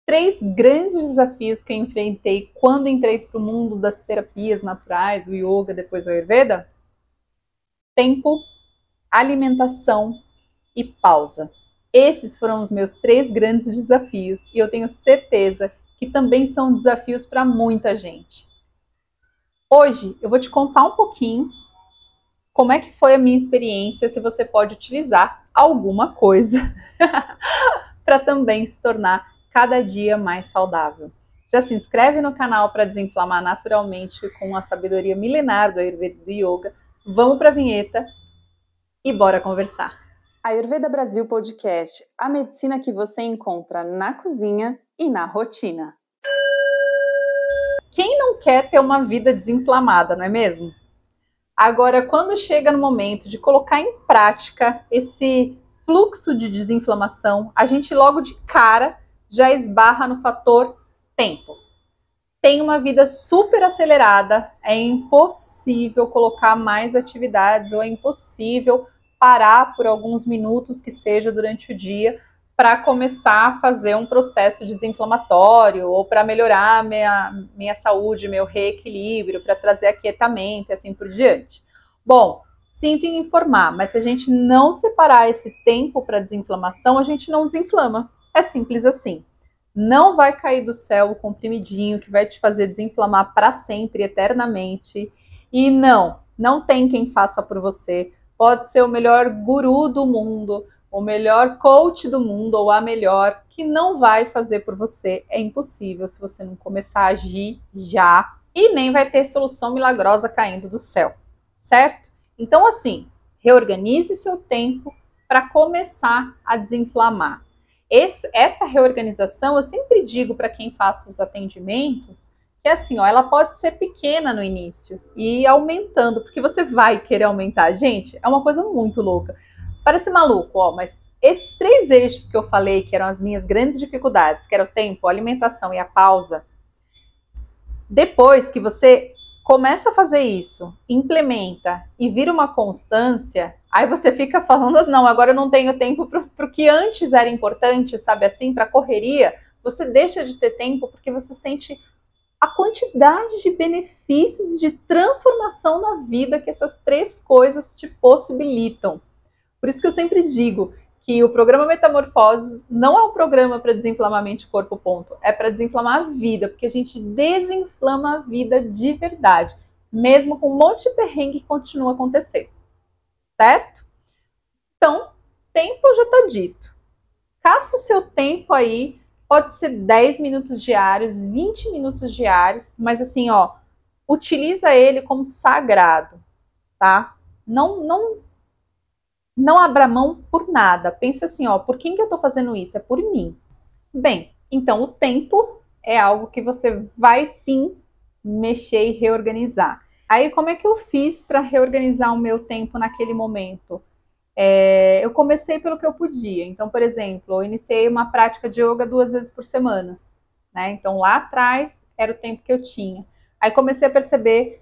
3 grandes desafios que eu enfrentei quando entrei para o mundo das terapias naturais, o yoga, depois o Ayurveda: tempo, alimentação e pausa. Esses foram os meus 3 grandes desafios e eu tenho certeza que também são desafios para muita gente. Hoje eu vou te contar um pouquinho como é que foi a minha experiência, se você pode utilizar alguma coisa para também se tornar cada dia mais saudável. Já se inscreve no canal para desinflamar naturalmente com a sabedoria milenar do Ayurveda e do Yoga. Vamos para a vinheta e bora conversar. Ayurveda Brasil Podcast, a medicina que você encontra na cozinha e na rotina. Quem não quer ter uma vida desinflamada, não é mesmo? Agora, quando chega no momento de colocar em prática esse fluxo de desinflamação, a gente logo de cara já esbarra no fator tempo. Tem uma vida super acelerada, é impossível colocar mais atividades ou é impossível parar por alguns minutos que seja durante o dia para começar a fazer um processo desinflamatório ou para melhorar minha saúde, meu reequilíbrio, para trazer aquietamento e assim por diante. Bom, sinto em informar, mas se a gente não separar esse tempo para desinflamação, a gente não desinflama. É simples assim. Não vai cair do céu o comprimidinho que vai te fazer desinflamar para sempre, eternamente. E não tem quem faça por você. Pode ser o melhor guru do mundo, o melhor coach do mundo ou a melhor, que não vai fazer por você. É impossível se você não começar a agir já, e nem vai ter solução milagrosa caindo do céu, certo? Então, assim, reorganize seu tempo para começar a desinflamar. Essa reorganização, eu sempre digo para quem faça os atendimentos, que assim, ó, ela pode ser pequena no início e ir aumentando, porque você vai querer aumentar. Gente, é uma coisa muito louca. Parece maluco, ó, mas esses 3 eixos que eu falei, que eram as minhas grandes dificuldades, que era o tempo, a alimentação e a pausa, depois que você começa a fazer isso, implementa e vira uma constância, aí você fica falando, não, agora eu não tenho tempo para o que antes era importante, sabe assim, para correria, você deixa de ter tempo porque você sente a quantidade de benefícios de transformação na vida que essas 3 coisas te possibilitam. Por isso que eu sempre digo que o programa Metamorfose não é um programa para desinflamar mente, corpo, ponto. É para desinflamar a vida, porque a gente desinflama a vida de verdade, mesmo com um monte de perrengue que continua a acontecer. Certo? Então, tempo já está dito. Caça o seu tempo aí, pode ser 10 minutos diários, 20 minutos diários, mas assim, ó, utiliza ele como sagrado, tá? Não abra mão por nada. Pensa assim, ó, por quem que eu tô fazendo isso? É por mim. Bem, então o tempo é algo que você vai sim mexer e reorganizar. Aí, como é que eu fiz para reorganizar o meu tempo naquele momento? Eu comecei pelo que eu podia. Então, por exemplo, eu iniciei uma prática de yoga 2 vezes por semana, né? Então, lá atrás era o tempo que eu tinha. Aí comecei a perceber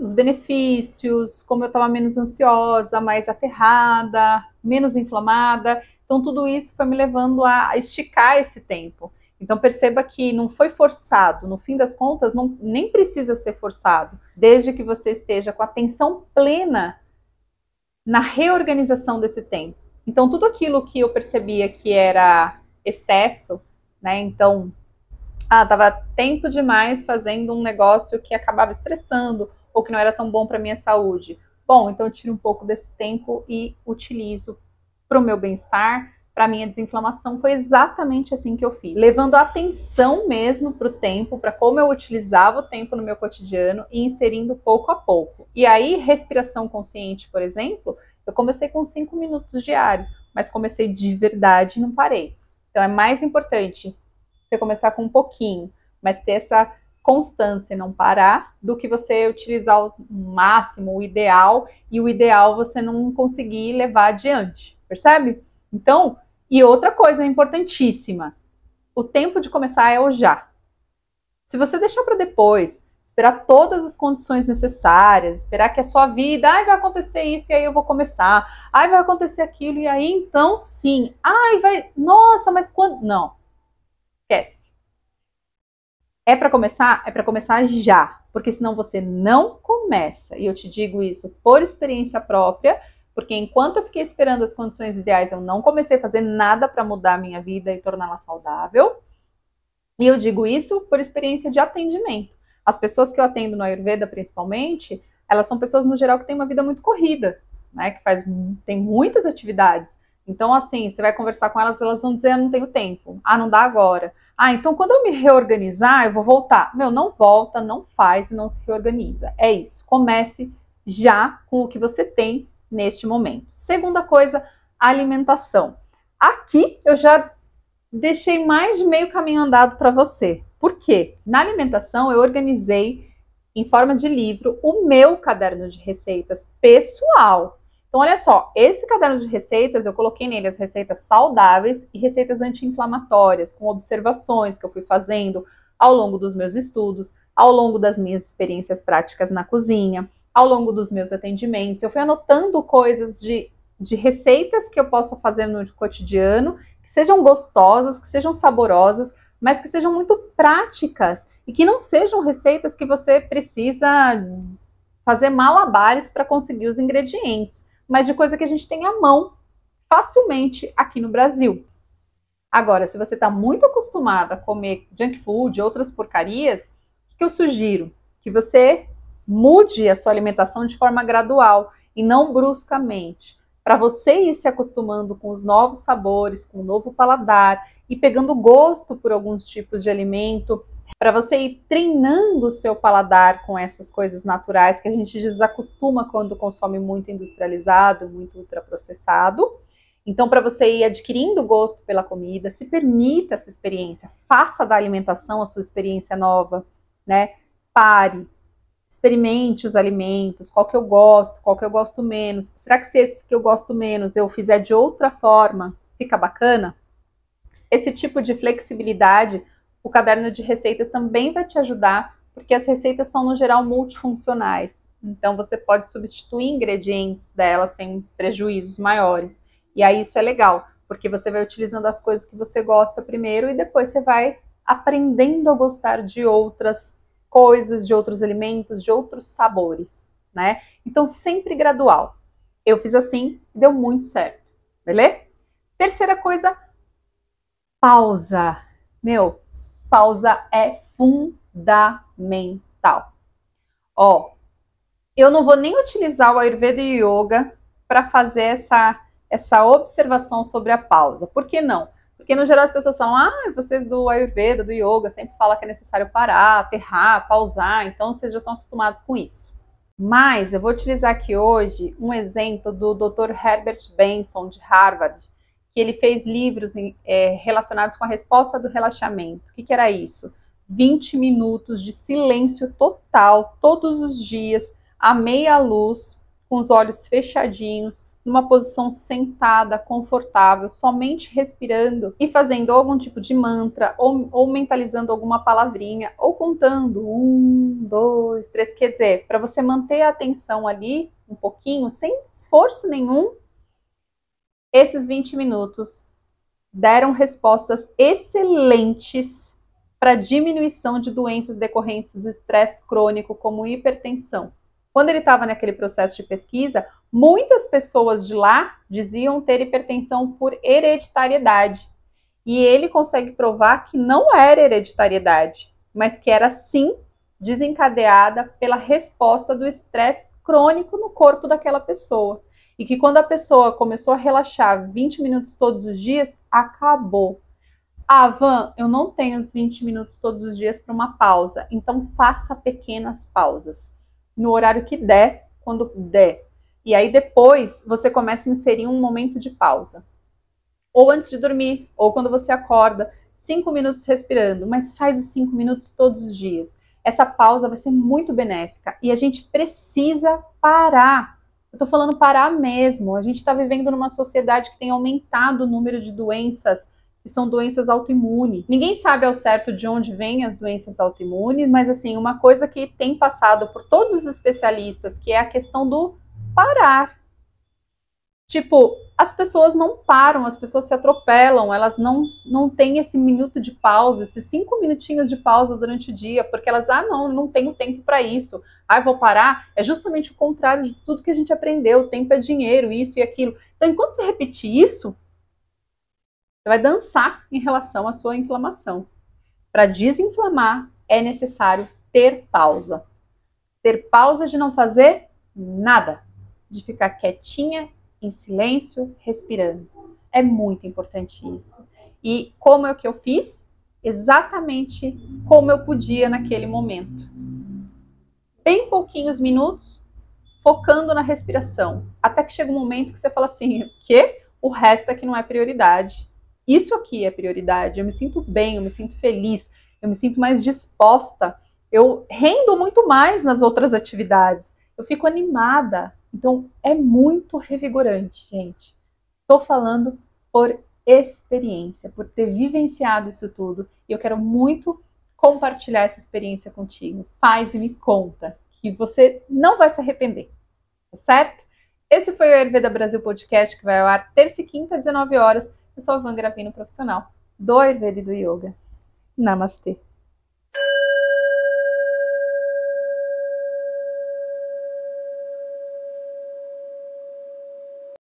os benefícios, como eu estava menos ansiosa, mais aterrada, menos inflamada. Então, tudo isso foi me levando a esticar esse tempo. Então, perceba que não foi forçado. No fim das contas, nem precisa ser forçado, desde que você esteja com a atenção plena na reorganização desse tempo. Então, tudo aquilo que eu percebia que era excesso, né? Então, tava tempo demais fazendo um negócio que acabava estressando ou que não era tão bom para minha saúde. Bom, então eu tiro um pouco desse tempo e utilizo para o meu bem-estar, para a minha desinflamação. Foi exatamente assim que eu fiz, levando atenção mesmo para o tempo, para como eu utilizava o tempo no meu cotidiano e inserindo pouco a pouco. E aí, respiração consciente, por exemplo, eu comecei com 5 minutos diários, mas comecei de verdade e não parei. Então é mais importante você começar com um pouquinho, mas ter essa constância e não parar, do que você utilizar o máximo, o ideal, e o ideal você não conseguir levar adiante, percebe? Então, e outra coisa importantíssima, o tempo de começar é o já. Se você deixar para depois, esperar todas as condições necessárias, esperar que a sua vida, vai acontecer isso e aí eu vou começar, vai acontecer aquilo e aí então sim, nossa, mas quando? Não. Esquece. É para começar? É para começar já, porque senão você não começa. E eu te digo isso por experiência própria, porque enquanto eu fiquei esperando as condições ideais, eu não comecei a fazer nada para mudar a minha vida e torná-la saudável. E eu digo isso por experiência de atendimento. As pessoas que eu atendo no Ayurveda, principalmente, elas são pessoas, no geral, que têm uma vida muito corrida, né? Que tem muitas atividades. Então, assim, você vai conversar com elas, elas vão dizer, eu não tenho tempo. Ah, não dá agora. Ah, então quando eu me reorganizar, eu vou voltar. Meu, não volta, não faz e não se reorganiza. É isso. Comece já com o que você tem neste momento. Segunda coisa, alimentação. Aqui eu já deixei mais de meio caminho andado para você. Por quê? Na alimentação eu organizei em forma de livro o meu caderno de receitas pessoal. Então, olha só, esse caderno de receitas, eu coloquei nele as receitas saudáveis e receitas anti-inflamatórias, com observações que eu fui fazendo ao longo dos meus estudos, ao longo das minhas experiências práticas na cozinha, ao longo dos meus atendimentos. Eu fui anotando coisas de receitas que eu possa fazer no cotidiano, que sejam gostosas, que sejam saborosas, mas que sejam muito práticas e que não sejam receitas que você precisa fazer malabares para conseguir os ingredientes, mas de coisa que a gente tem à mão facilmente aqui no Brasil. Agora, se você está muito acostumado a comer junk food, outras porcarias, o que eu sugiro? Que você mude a sua alimentação de forma gradual e não bruscamente, para você ir se acostumando com os novos sabores, com o novo paladar e pegando gosto por alguns tipos de alimento, para você ir treinando o seu paladar com essas coisas naturais que a gente desacostuma quando consome muito industrializado, muito ultraprocessado. Então, para você ir adquirindo gosto pela comida, se permita essa experiência, faça da alimentação a sua experiência nova, né? Pare, experimente os alimentos, qual que eu gosto menos. Será que se esse que eu gosto menos eu fizer de outra forma, fica bacana? Esse tipo de flexibilidade, o caderno de receitas também vai te ajudar, porque as receitas são, no geral, multifuncionais. Então, você pode substituir ingredientes delas sem prejuízos maiores. E aí isso é legal, porque você vai utilizando as coisas que você gosta primeiro e depois você vai aprendendo a gostar de outras coisas, de outros alimentos, de outros sabores, né? Então, sempre gradual. Eu fiz assim, deu muito certo, beleza? Terceira coisa, pausa. Meu, pausa é fundamental. Ó, eu não vou nem utilizar o Ayurveda e o Yoga para fazer essa observação sobre a pausa. Por que não? Porque, no geral, as pessoas falam, vocês do Ayurveda, do Yoga, sempre falam que é necessário parar, aterrar, pausar, então vocês já estão acostumados com isso. Mas eu vou utilizar aqui hoje um exemplo do Dr. Herbert Benson, de Harvard, que ele fez livros relacionados com a resposta do relaxamento. O que era isso? 20 minutos de silêncio total, todos os dias, à meia luz, com os olhos fechadinhos, numa posição sentada, confortável, somente respirando e fazendo algum tipo de mantra ou mentalizando alguma palavrinha ou contando 1, 2, 3, quer dizer, para você manter a atenção ali um pouquinho, sem esforço nenhum. Esses 20 minutos deram respostas excelentes para diminuição de doenças decorrentes do estresse crônico, como hipertensão. Quando ele estava naquele processo de pesquisa, muitas pessoas de lá diziam ter hipertensão por hereditariedade. E ele consegue provar que não era hereditariedade, mas que era sim desencadeada pela resposta do estresse crônico no corpo daquela pessoa. E que quando a pessoa começou a relaxar 20 minutos todos os dias, acabou. Van, eu não tenho os 20 minutos todos os dias para uma pausa, então faça pequenas pausas. No horário que der, quando der. E aí depois você começa a inserir um momento de pausa. Ou antes de dormir, ou quando você acorda, 5 minutos respirando, mas faz os 5 minutos todos os dias. Essa pausa vai ser muito benéfica e a gente precisa parar. Eu tô falando parar mesmo. A gente está vivendo numa sociedade que tem aumentado o número de doenças que são doenças autoimunes. Ninguém sabe ao certo de onde vêm as doenças autoimunes, mas assim, uma coisa que tem passado por todos os especialistas, que é a questão do parar. Tipo, as pessoas não param, as pessoas se atropelam, elas não têm esse minuto de pausa, esses 5 minutinhos de pausa durante o dia, porque elas, não tenho tempo para isso, eu vou parar. É justamente o contrário de tudo que a gente aprendeu, o tempo é dinheiro, isso e aquilo. Então, enquanto você repetir isso, você vai dançar em relação à sua inflamação. Para desinflamar, é necessário ter pausa. Ter pausa de não fazer nada, de ficar quietinha, em silêncio, respirando. É muito importante isso. E como é que eu fiz? Exatamente como eu podia naquele momento. Bem pouquinhos minutos, focando na respiração. Até que chega um momento que você fala assim, que o resto é que não é prioridade. Isso aqui é prioridade. Eu me sinto bem, eu me sinto feliz, eu me sinto mais disposta. Eu rendo muito mais nas outras atividades. Eu fico animada. Então, é muito revigorante, gente. Estou falando por experiência, por ter vivenciado isso tudo. E eu quero muito compartilhar essa experiência contigo. Faz e me conta, que você não vai se arrepender, tá certo? Esse foi o Ayurveda Brasil Podcast, que vai ao ar terça e quinta, 19 horas. Eu sou a Van Gravino, profissional do Ayurveda e do Yoga. Namastê!